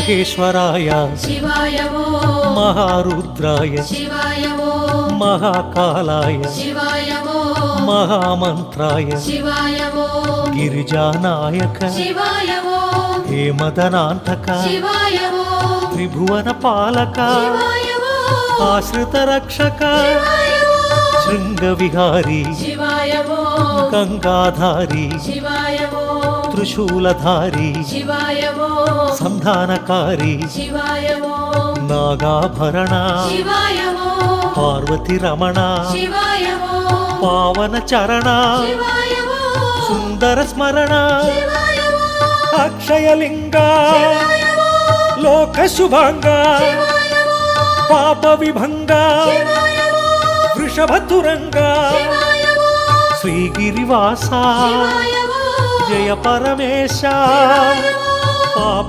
మహేశ్వరాయ శివాయ మహారుద్రాయ శివాయ మహాకాలాయ శివాయ మహామంత్రాయ శివాయ గిరిజానాయక శివాయ హేమదనాంతక శివాయ త్రిభువన పాలక ఆశ్రిత రక్షక శృంగ విహారీ శివాయ గంగాధారి శివాయ త్రిశూలధారి శివాయ సంధానకారి శివాయ నాగాభరణ శివాయ పార్వతి రమణ శివాయ పావన చరణ శివాయ సుందర స్మరణ శివాయ అక్షయలింగ లోక శుభంగ పాప విభంగ వృషభతురంగ శ్రీగిరివాస జయ పరమేశ పాప